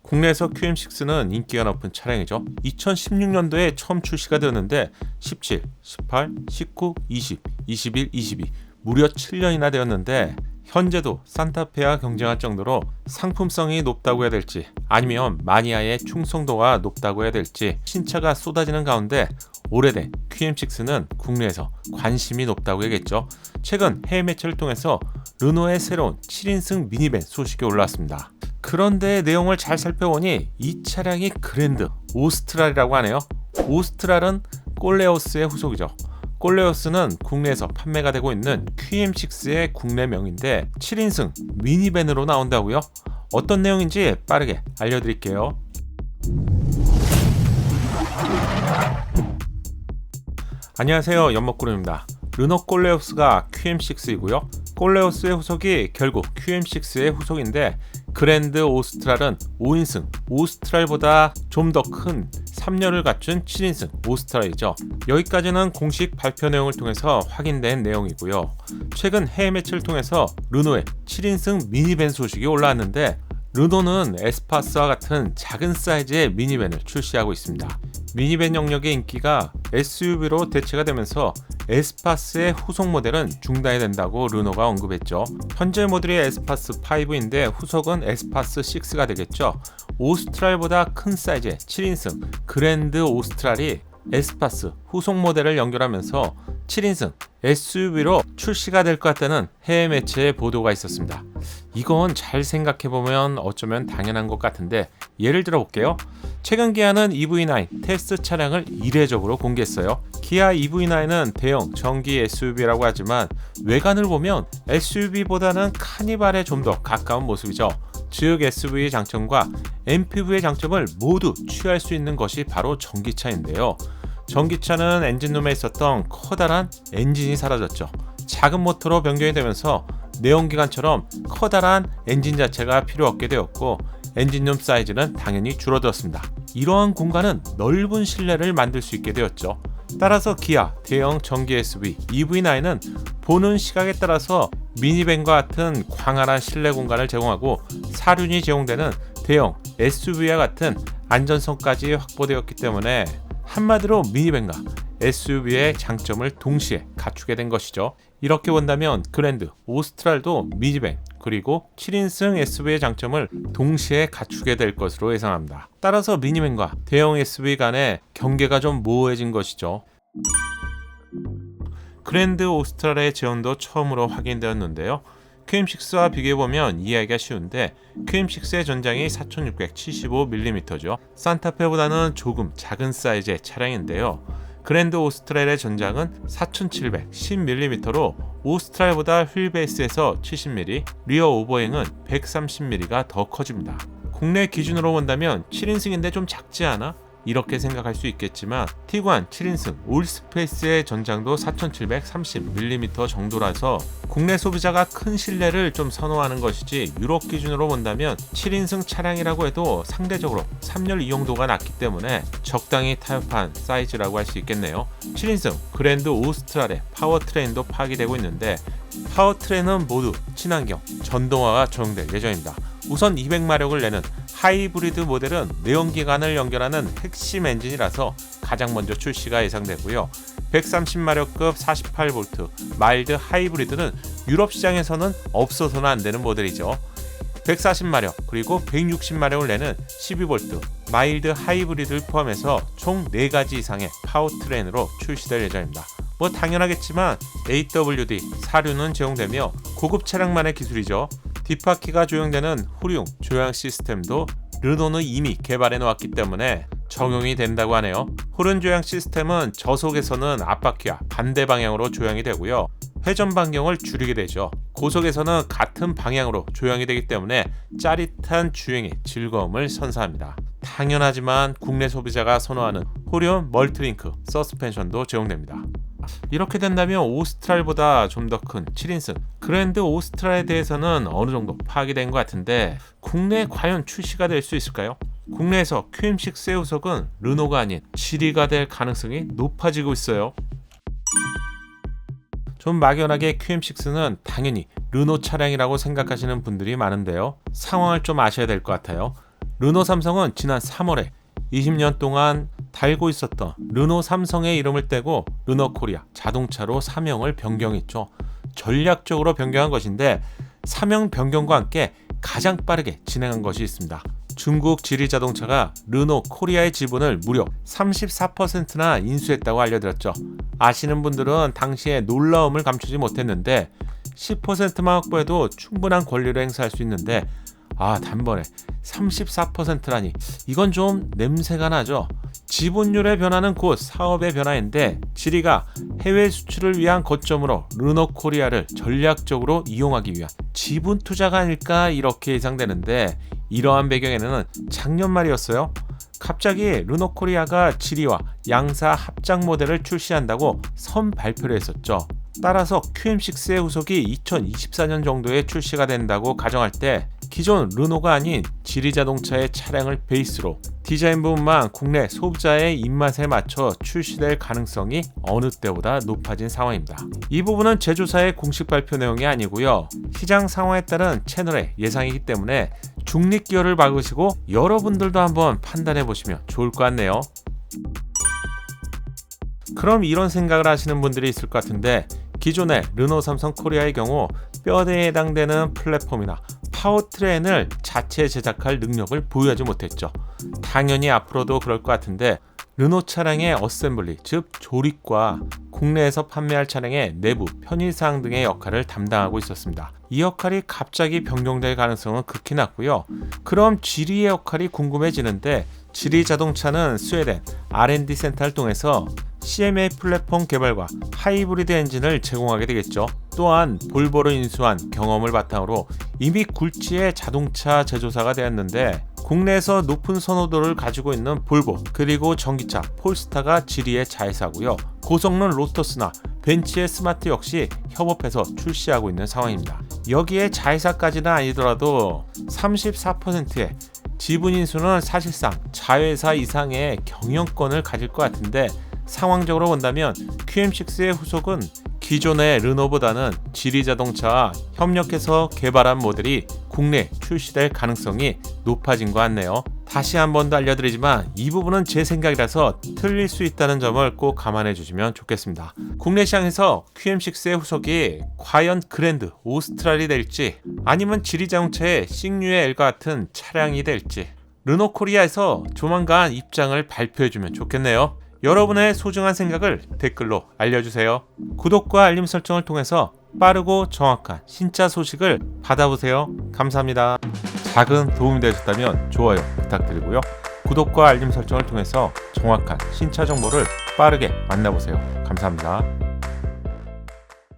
국내에서 QM6는 인기가 높은 차량이죠. 2016년도에 처음 출시가 되었는데 17, 18, 19, 20, 21, 22 무려 7년이나 되었는데 현재도 산타페와 경쟁할 정도로 상품성이 높다고 해야 될지 아니면 마니아의 충성도가 높다고 해야 될지 신차가 쏟아지는 가운데 오래된 QM6는 국내에서 관심이 높다고 해야겠죠. 최근 해외 매체를 통해서 르노의 새로운 7인승 미니밴 소식이 올라왔습니다. 그런데 내용을 잘 살펴보니 이 차량이 그랜드 오스트랄이라고 하네요. 오스트랄은 꼴레오스의 후속이죠. 꼴레오스는 국내에서 판매가 되고 있는 QM6의 국내명인데 7인승 미니밴으로 나온다고요? 어떤 내용인지 빠르게 알려드릴게요. 안녕하세요, 연목구름입니다. 르노 꼴레오스가 QM6이고요. 꼴레오스의 후속이 결국 QM6의 후속인데 그랜드 오스트랄은 5인승 오스트랄보다 좀 더 큰 3열을 갖춘 7인승 오스트랄이죠. 여기까지는 공식 발표 내용을 통해서 확인된 내용이고요. 최근 해외 매체를 통해서 르노의 7인승 미니밴 소식이 올라왔는데 르노는 에스파스와 같은 작은 사이즈의 미니밴을 출시하고 있습니다. 미니밴 영역의 인기가 SUV로 대체가 되면서 에스파스의 후속 모델은 중단이 된다고 르노가 언급했죠. 현재 모델이 에스파스 5인데 후속은 에스파스 6가 되겠죠. 오스트랄보다 큰 사이즈의 7인승 그랜드 오스트랄이 에스파스 후속 모델을 연결하면서 7인승 SUV로 출시가 될 것 같다는 해외 매체의 보도가 있었습니다. 이건 잘 생각해보면 어쩌면 당연한 것 같은데 예를 들어 볼게요. 최근 기아는 EV9 테스트 차량을 이례적으로 공개했어요. 기아 EV9은 대형 전기 SUV라고 하지만 외관을 보면 SUV보다는 카니발에 좀 더 가까운 모습이죠. 즉 SUV의 장점과 MPV의 장점을 모두 취할 수 있는 것이 바로 전기차인데요. 전기차는 엔진룸에 있었던 커다란 엔진이 사라졌죠. 작은 모터로 변경이 되면서 내연기관처럼 커다란 엔진 자체가 필요 없게 되었고 엔진룸 사이즈는 당연히 줄어들었습니다. 이러한 공간은 넓은 실내를 만들 수 있게 되었죠. 따라서 기아 대형 전기 SUV EV9은 보는 시각에 따라서 미니밴과 같은 광활한 실내 공간을 제공하고 사륜이 제공되는 대형 SUV와 같은 안전성까지 확보되었기 때문에 한마디로 미니밴과 SUV의 장점을 동시에 갖추게 된 것이죠. 이렇게 본다면 그랜드 오스트랄도 미니밴 그리고 7인승 SUV의 장점을 동시에 갖추게 될 것으로 예상합니다. 따라서 미니밴과 대형 SUV 간의 경계가 좀 모호해진 것이죠. 그랜드 오스트랄의 지원도 처음으로 확인되었는데요. QM6와 비교해보면 이해하기가 쉬운데 QM6의 전장이 4675mm죠. 산타페보다는 조금 작은 사이즈의 차량인데요. 그랜드 오스트랄의 전장은 4710mm로 오스트랄보다 휠베이스에서 70mm, 리어 오버행은 130mm가 더 커집니다. 국내 기준으로 본다면 7인승인데 좀 작지 않아? 이렇게 생각할 수 있겠지만 티구안 7인승 올스페이스의 전장도 4730mm 정도라서 국내 소비자가 큰 실내를 좀 선호하는 것이지 유럽 기준으로 본다면 7인승 차량이라고 해도 상대적으로 3열 이용도가 낮기 때문에 적당히 타협한 사이즈라고 할 수 있겠네요. 7인승 그랜드 오스트랄의 파워트레인도 파악되고 있는데 파워트레인은 모두 친환경 전동화가 적용될 예정입니다. 우선 200마력을 내는 하이브리드 모델은 내연기관을 연결하는 핵심 엔진이라서 가장 먼저 출시가 예상되고요. 130마력급 48V 마일드 하이브리드는 유럽 시장에서는 없어서는 안 되는 모델이죠. 140마력 그리고 160마력을 내는 12V 마일드 하이브리드를 포함해서 총 4가지 이상의 파워트레인으로 출시될 예정입니다. 뭐 당연하겠지만 AWD 사륜은 제공되며 고급 차량만의 기술이죠. 뒷바퀴가 조형되는 후륜 조향 시스템도 르노는 이미 개발해 놓았기 때문에 적용이 된다고 하네요. 후륜 조향 시스템은 저속에서는 앞바퀴와 반대 방향으로 조향이 되고요. 회전 반경을 줄이게 되죠. 고속에서는 같은 방향으로 조향이 되기 때문에 짜릿한 주행의 즐거움을 선사합니다. 당연하지만 국내 소비자가 선호하는 후륜 멀티링크 서스펜션도 제공됩니다. 이렇게 된다면 오스트랄보다 좀 더 큰 7인승 그랜드 오스트랄에 대해서는 어느 정도 파악이 된 것 같은데 국내에 과연 출시가 될 수 있을까요? 국내에서 QM6의 후속은 르노가 아닌 지리가 될 가능성이 높아지고 있어요. 좀 막연하게 QM6는 당연히 르노 차량이라고 생각하시는 분들이 많은데요. 상황을 좀 아셔야 될 것 같아요. 르노 삼성은 지난 3월에 20년 동안 달고 있었던 르노 삼성의 이름을 떼고 르노 코리아 자동차로 사명을 변경했죠. 전략적으로 변경한 것인데 사명 변경과 함께 가장 빠르게 진행한 것이 있습니다. 중국 지리자동차가 르노 코리아의 지분을 무려 34%나 인수했다고 알려드렸죠. 아시는 분들은 당시에 놀라움을 감추지 못했는데 10%만 확보해도 충분한 권리를 행사할 수 있는데 단번에 34%라니 이건 좀 냄새가 나죠. 지분율의 변화는 곧 사업의 변화인데 지리가 해외 수출을 위한 거점으로 르노 코리아를 전략적으로 이용하기 위한 지분 투자가 아닐까 이렇게 예상되는데 이러한 배경에는 작년 말이었어요. 갑자기 르노 코리아가 지리와 양사 합작 모델을 출시한다고 선 발표를 했었죠. 따라서 QM6의 후속이 2024년 정도에 출시가 된다고 가정할 때 기존 르노가 아닌 지리자동차의 차량을 베이스로 디자인 부분만 국내 소비자의 입맛에 맞춰 출시될 가능성이 어느 때보다 높아진 상황입니다. 이 부분은 제조사의 공식 발표 내용이 아니고요. 시장 상황에 따른 채널의 예상이기 때문에 중립 기여를 박으시고 여러분들도 한번 판단해 보시면 좋을 것 같네요. 그럼 이런 생각을 하시는 분들이 있을 것 같은데 기존의 르노 삼성 코리아의 경우 뼈대에 해당되는 플랫폼이나 파워트레인을 자체 제작할 능력을 보유하지 못했죠. 당연히 앞으로도 그럴 것 같은데 르노 차량의 어셈블리, 즉 조립과 국내에서 판매할 차량의 내부 편의사항 등의 역할을 담당하고 있었습니다. 이 역할이 갑자기 변경될 가능성은 극히 낮고요. 그럼 지리의 역할이 궁금해지는데 지리 자동차는 스웨덴 R&D 센터를 통해서 CMA 플랫폼 개발과 하이브리드 엔진을 제공하게 되겠죠. 또한 볼보를 인수한 경험을 바탕으로 이미 굴지의 자동차 제조사가 되었는데 국내에서 높은 선호도를 가지고 있는 볼보 그리고 전기차 폴스타가 지리의 자회사고요. 고성능 로터스나 벤츠의 스마트 역시 협업해서 출시하고 있는 상황입니다. 여기에 자회사까지는 아니더라도 34%의 지분 인수는 사실상 자회사 이상의 경영권을 가질 것 같은데 상황적으로 본다면 QM6의 후속은 기존의 르노보다는 지리자동차와 협력해서 개발한 모델이 국내 출시될 가능성이 높아진 것 같네요. 다시 한 번 더 알려드리지만 이 부분은 제 생각이라서 틀릴 수 있다는 점을 꼭 감안해 주시면 좋겠습니다. 국내 시장에서 QM6의 후속이 과연 그랜드 오스트랄이 될지 아니면 지리자동차의 싱유의 L과 같은 차량이 될지 르노 코리아에서 조만간 입장을 발표해 주면 좋겠네요. 여러분의 소중한 생각을 댓글로 알려주세요. 구독과 알림 설정을 통해서 빠르고 정확한 신차 소식을 받아보세요. 감사합니다. 작은 도움이 되셨다면 좋아요 부탁드리고요. 구독과 알림 설정을 통해서 정확한 신차 정보를 빠르게 만나보세요. 감사합니다.